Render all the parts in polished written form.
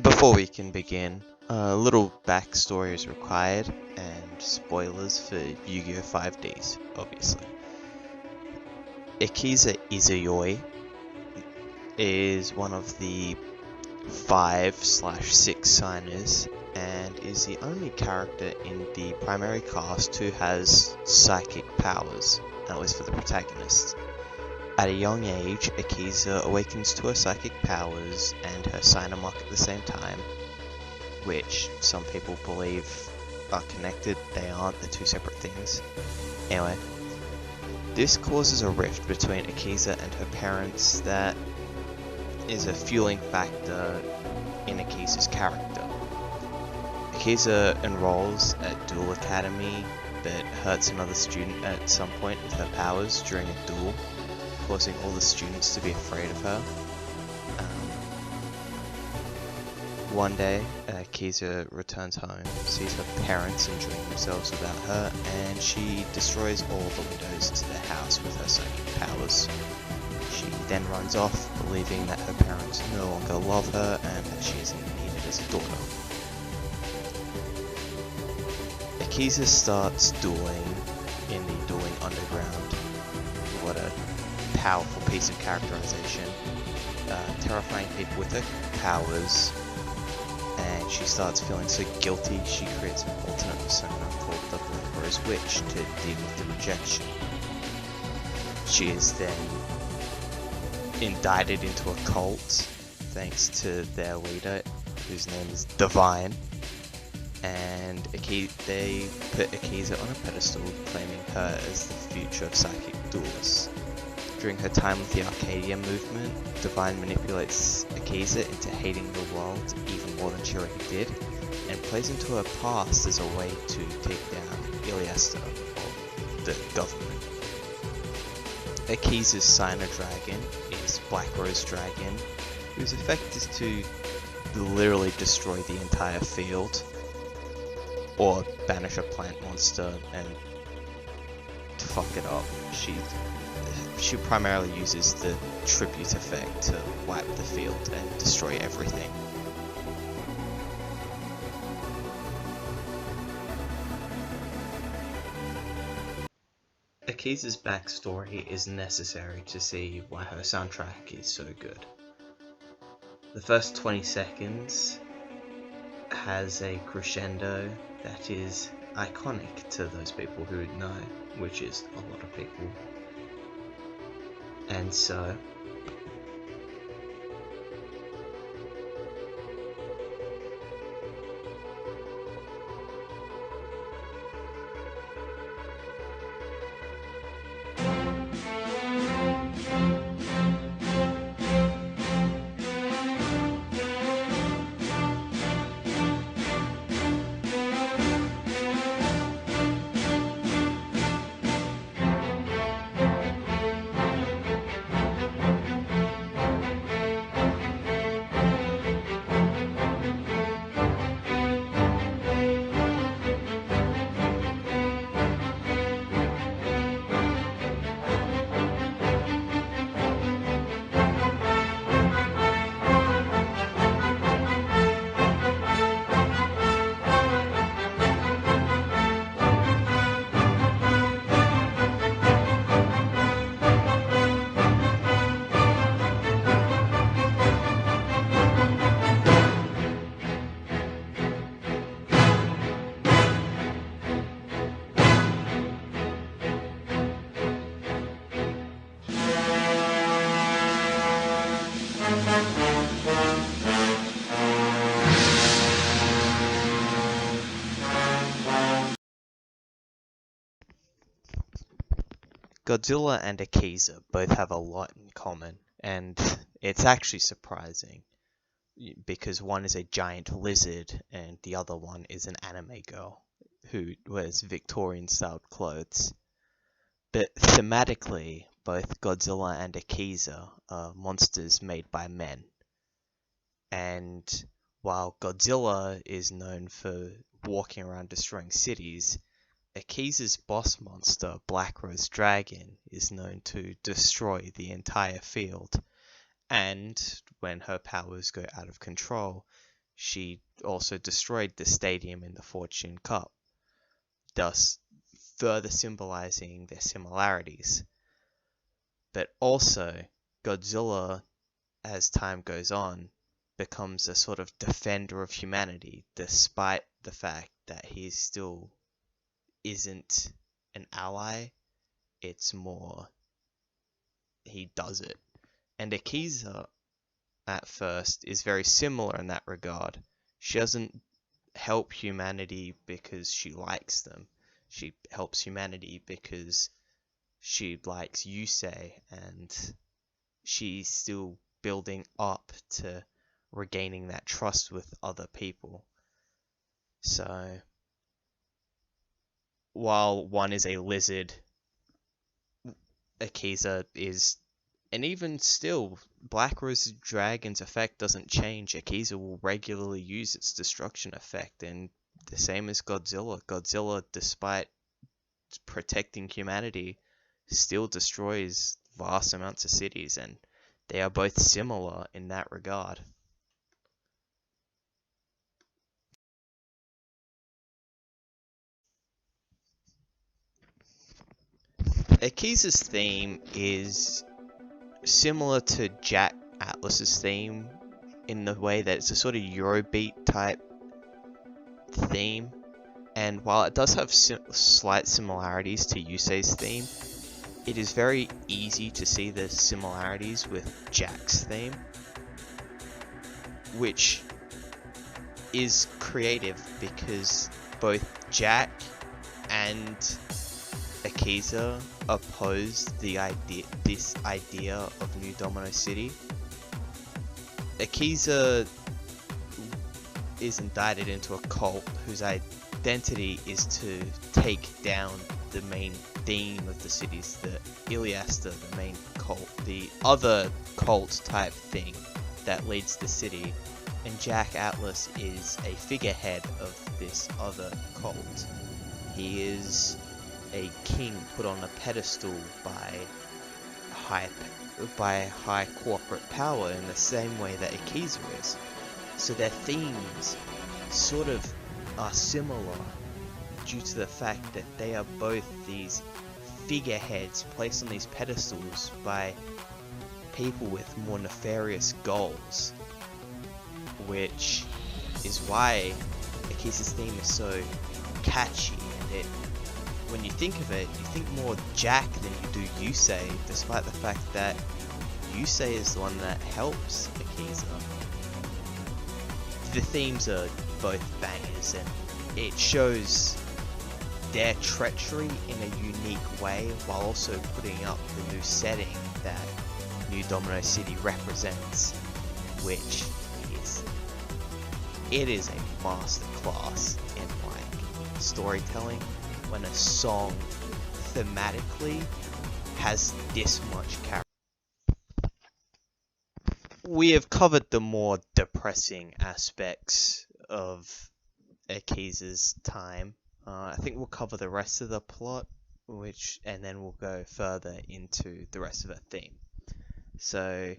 Before we can begin, a little backstory is required, and spoilers for Yu-Gi-Oh! 5Ds, obviously. Akiza Izayoi is one of the 5/6 signers, and is the only character in the primary cast who has psychic powers, at least for the protagonist. At a young age, Akiza awakens to her psychic powers and her signer mark at the same time, which some people believe are connected. They aren't, they're two separate things. Anyway, this causes a rift between Akiza and her parents that is a fueling factor in Akiza's character. Akiza enrolls at Duel Academy but hurts another student at some point with her powers during a duel, causing all the students to be afraid of her. One day, Akiza returns home, sees her parents enjoying themselves without her, and she destroys all the windows to their house with her psychic powers. She then runs off, believing that her parents no longer love her and that she isn't needed as a daughter. Akiza starts dueling in the Dueling Underground. What a powerful piece of characterization. Terrifying people with her powers, and she starts feeling so guilty she creates an alternate persona called the Black Rose Witch to deal with the rejection. She is then indicted into a cult thanks to their leader, whose name is Divine, and they put Akiza on a pedestal, claiming her as the future of psychic duelists. During her time with the Arcadia movement, Divine manipulates Akiza into hating the world even more than she already did, and plays into her past as a way to take down Iliasta, or the government. Akiza's signer dragon is Black Rose Dragon, whose effect is to literally destroy the entire field, or banish a plant monster and to fuck it up. She primarily uses the tribute effect to wipe the field and destroy everything. Akiza's backstory is necessary to see why her soundtrack is so good. The first 20 seconds has a crescendo that is iconic to those people who know, which is a lot of people. And so, Godzilla and Akiza both have a lot in common, and it's actually surprising, because one is a giant lizard and the other one is an anime girl who wears Victorian-styled clothes. But thematically, both Godzilla and Akiza are monsters made by men. And while Godzilla is known for walking around destroying cities, Akiza's boss monster, Black Rose Dragon, is known to destroy the entire field, And when her powers go out of control, she also destroyed the stadium in the Fortune Cup, thus further symbolizing their similarities. But also, Godzilla, as time goes on, becomes a sort of defender of humanity, despite the fact that he still isn't an ally. It's more, he does it. And Akiza, at first, is very similar in that regard. She doesn't help humanity because she likes them. She helps humanity because she likes Yusei, and she's still building up to regaining that trust with other people. So, while one is a lizard, Akiza is, and even still, Black Rose's dragon's effect doesn't change. Akiza will regularly use its destruction effect, and the same as Godzilla. Godzilla, despite protecting humanity, still destroys vast amounts of cities, and they are both similar in that regard. Akiza's theme is similar to Jack Atlas's theme in the way that it's a sort of Eurobeat type theme, and while it does have slight similarities to Yusei's theme, it is very easy to see the similarities with Jack's theme, which is creative because both Jack and Akiza opposed this idea of New Domino City. Akiza is indicted into a cult whose identity is to take down the main theme of the cities, the Iliasta, the main cult, the other cult type thing that leads the city, and Jack Atlas is a figurehead of this other cult. He is a king put on a pedestal by high corporate power in the same way that Akiza is. So their themes sort of are similar due to the fact that they are both these figureheads placed on these pedestals by people with more nefarious goals, which is why Akiza's theme is so catchy, and when you think of it, you think more Jack than you do Yusei, despite the fact that Yusei is the one that helps Akiza. The themes are both bangers, and it shows their treachery in a unique way while also putting up the new setting that New Domino City represents, which is a masterclass in like storytelling when a song thematically has this much character. We have covered the more depressing aspects of Akiza's time. I think we'll cover the rest of the plot, and then we'll go further into the rest of her theme. So,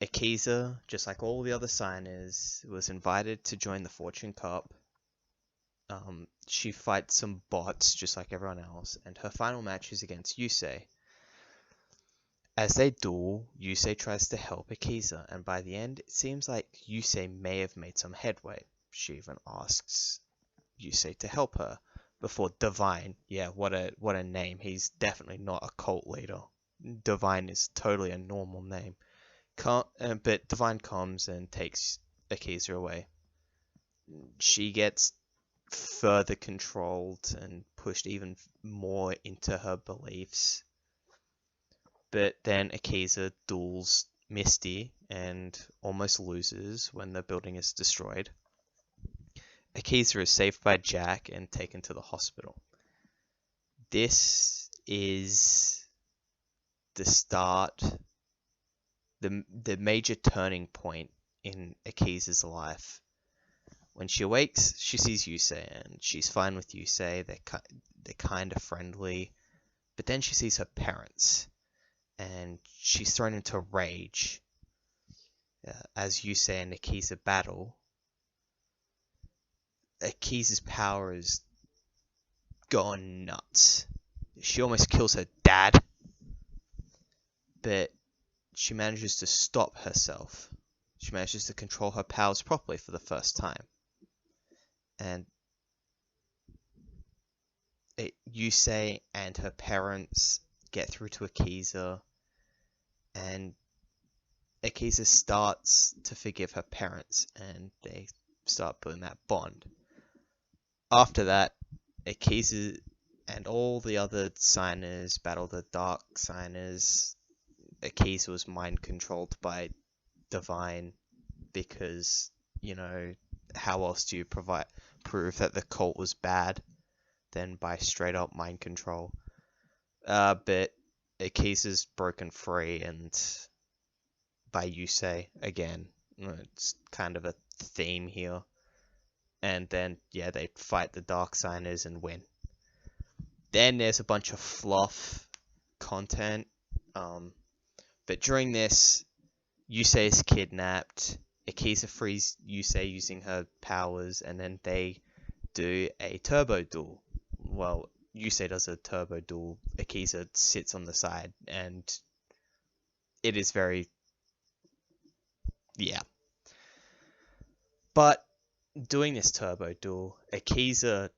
Akiza, just like all the other signers, was invited to join the Fortune Cup. She fights some bots just like everyone else, and her final match is against Yusei. As they duel, Yusei tries to help Akiza, and by the end, it seems like Yusei may have made some headway. She even asks Yusei to help her before Divine. Yeah, what a name. He's definitely not a cult leader. Divine is totally a normal name. But Divine comes and takes Akiza away. She gets further controlled and pushed even more into her beliefs. But then Akiza duels Misty and almost loses when the building is destroyed. Akiza is saved by Jack and taken to the hospital. This is the start, the major turning point in Akiza's life. When she awakes, she sees Yusei, and she's fine with Yusei. They're kind of friendly. But then she sees her parents, and she's thrown into rage. as Yusei and Akiza battle, Akiza's power is gone nuts. She almost kills her dad, but she manages to stop herself. She manages to control her powers properly for the first time. And Yusei and her parents get through to Akiza, and Akiza starts to forgive her parents, and they start building that bond. After that, Akiza and all the other signers battle the dark signers. Akiza was mind controlled by Divine because, how else do you prove that the cult was bad than by straight up mind control? But Akiza's broken free and by Yusei again. It's kind of a theme here. And then, they fight the dark signers and win. Then there's a bunch of fluff content. But during this, Yusei is kidnapped. Akiza frees Yusei using her powers, and then they do a turbo duel. Well, Yusei does a turbo duel. Akiza sits on the side, and it is very... But doing this turbo duel, Akiza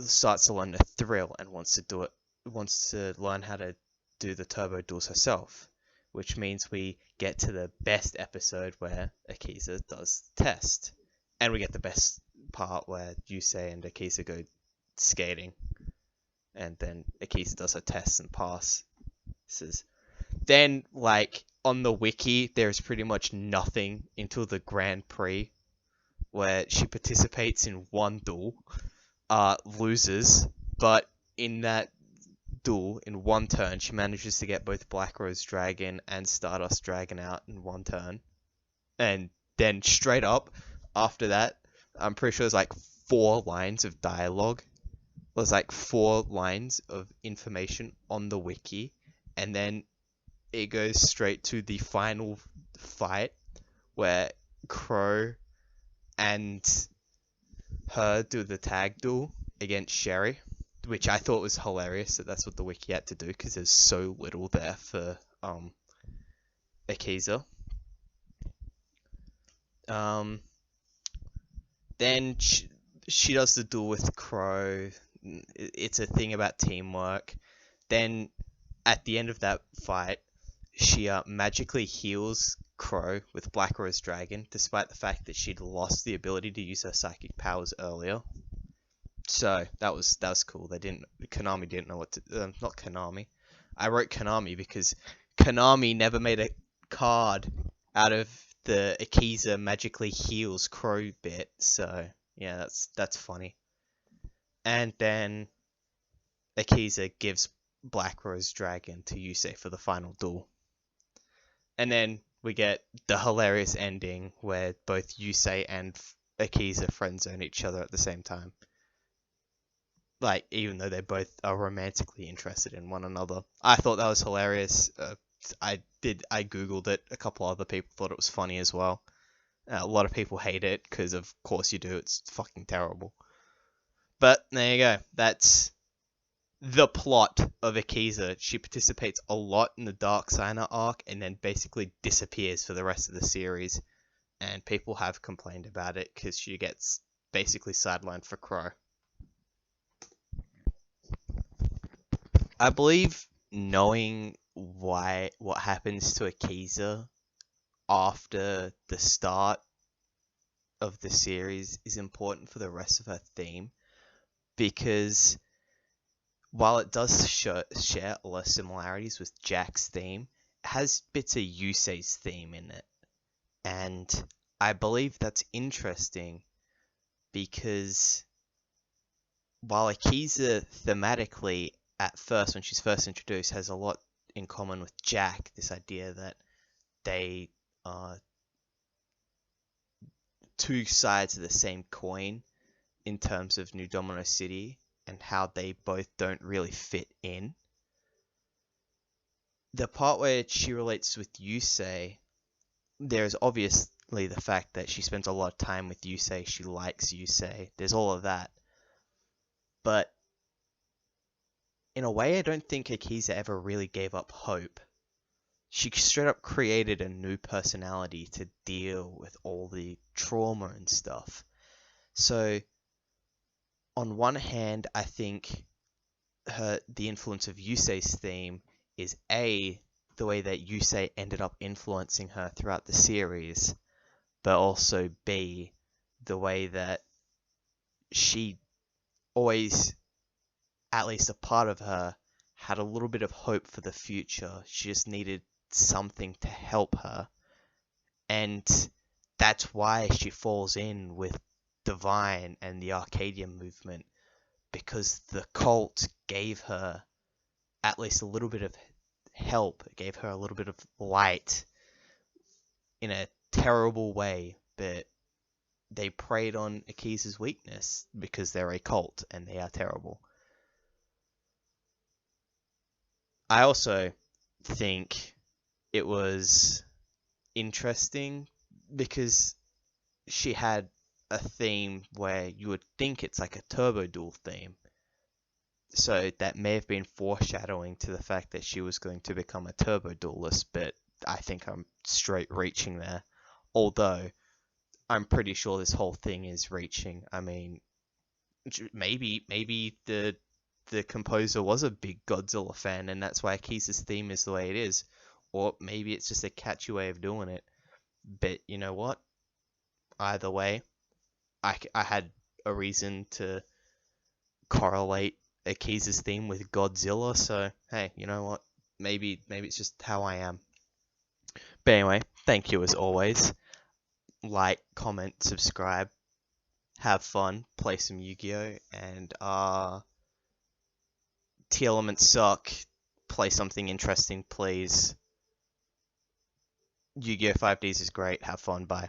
starts to learn the thrill and wants to learn how to do the turbo duels herself, which means we get to the best episode where Akiza does the test, and we get the best part where Yusei and Akiza go skating, and then Akiza does her test and passes. Then, on the wiki, there's pretty much nothing until the Grand Prix, where she participates in one duel, loses, but in that duel, in one turn, she manages to get both Black Rose Dragon and Stardust Dragon out in one turn. And then straight up, after that, I'm pretty sure there's 4 lines of dialogue. There's 4 lines of information on the wiki, and then it goes straight to the final fight, where Crow and her do the tag duel against Sherry, which I thought was hilarious that that's what the wiki had to do, because there's so little there for Akiza. Then she does the duel with Crow. It's a thing about teamwork. Then at the end of that fight, she magically heals Crow with Black Rose Dragon, despite the fact that she'd lost the ability to use her psychic powers earlier. So that was cool. Konami didn't know what to... not Konami. I wrote Konami because Konami never made a card out of the Akiza magically heals Crow bit. So yeah, that's funny. And then Akiza gives Black Rose Dragon to Yusei for the final duel. And then we get the hilarious ending where both Yusei and Akiza friendzone each other at the same time. Even though they both are romantically interested in one another. I thought that was hilarious. I googled it. A couple other people thought it was funny as well. A lot of people hate it because of course you do. It's fucking terrible. But there you go. That's the plot of Akiza. She participates a lot in the Dark Signer arc and then basically disappears for the rest of the series. And people have complained about it because she gets basically sidelined for Crow. I believe knowing what happens to Akiza after the start of the series is important for the rest of her theme, because while it does share a lot of similarities with Jack's theme, it has bits of Yusei's theme in it. And I believe that's interesting because while Akiza thematically at first, when she's first introduced, has a lot in common with Jack, this idea that they are two sides of the same coin in terms of New Domino City and how they both don't really fit in. The part where she relates with Yusei there's obviously the fact that she spends a lot of time with Yusei, she likes Yusei, there's all of that. But in a way, I don't think Akiza ever really gave up hope. She straight up created a new personality to deal with all the trauma and stuff. So, on one hand, I think the influence of Yusei's theme is A, the way that Yusei ended up influencing her throughout the series, but also B, the way that she always, at least a part of her, had a little bit of hope for the future. She just needed something to help her. And that's why she falls in with Divine and the Arcadia movement, because the cult gave her at least a little bit of help. It gave her a little bit of light in a terrible way, but they preyed on Akiza's weakness because they're a cult and they are terrible. I also think it was interesting because she had a theme where you would think it's like a Turbo Duel theme. So that may have been foreshadowing to the fact that she was going to become a Turbo Duelist, but I think I'm straight reaching there. Although, I'm pretty sure this whole thing is reaching. I mean, maybe the composer was a big Godzilla fan, and that's why Akiza's theme is the way it is. Or maybe it's just a catchy way of doing it. But you know what? Either way, I had a reason to correlate Akiza's theme with Godzilla, so hey, you know what? Maybe it's just how I am. But anyway, thank you as always. Like, comment, subscribe, have fun, play some Yu-Gi-Oh! And T elements suck. Play something interesting, please. Yu-Gi-Oh! 5Ds is great. Have fun. Bye.